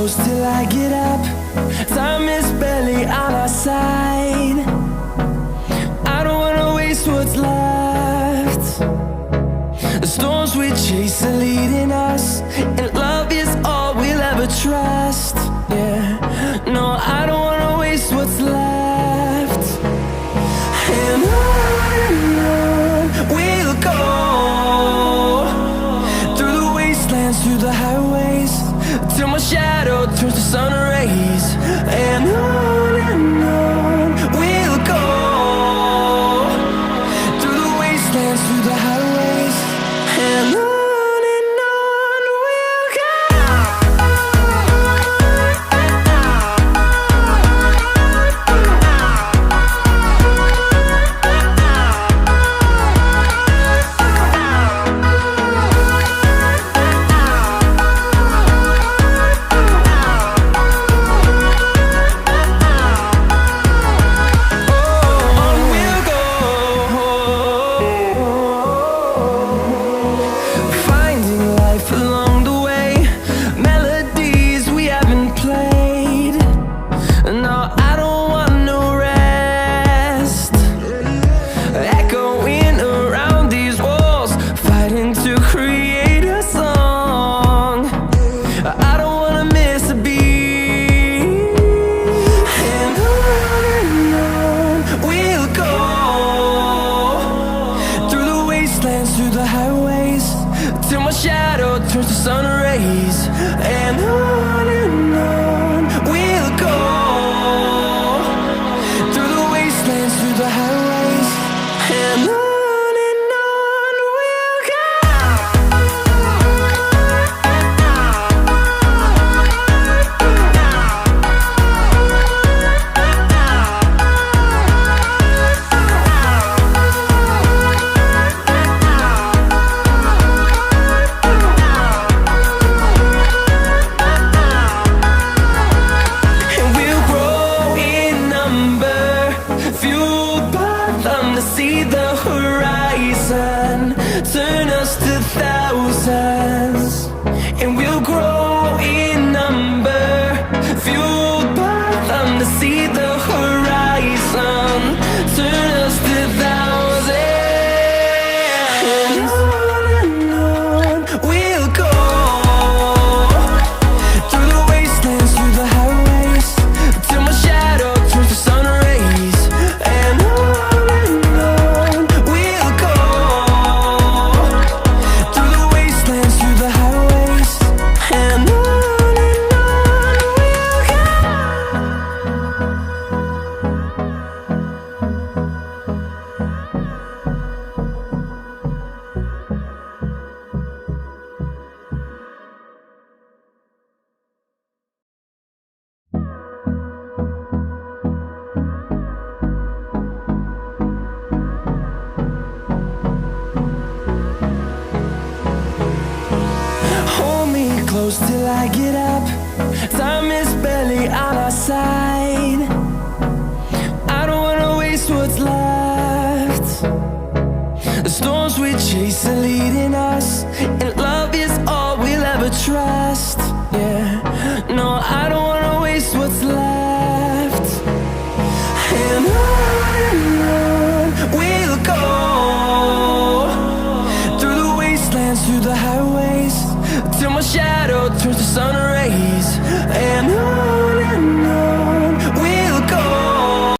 close till I get up. Time is barely on our side. I don't wanna waste what's left. The storms we chase are leading us, and love is all we'll ever trust. Yeah, no, I don't wanna waste what's left. And on we'll go, through the wastelands, through the highways, till my shadow turns to sun rays. And on we'll go, through the wastelands, through the highways, and on we'll go. Through the highways, till my shadow turns to sun rays. And on we'll go, through the wastelands, through the highways, and on we'll go. See the horizon, turn us to thousands, and we'll grow in number, fueled by them. To see the horizon, turn us to thousands, and on we'll go, through the wastelands, through the highways, till my shadow turns to sun rays. And close till I get up. Time is barely on our side. I don't wanna waste what's left. The storms we chase are leading us, and love is all we'll ever trust. Yeah, no, I don't wanna waste what's left. And on we'll go, through the wastelands, through the highways, till my shadow turns to sun rays.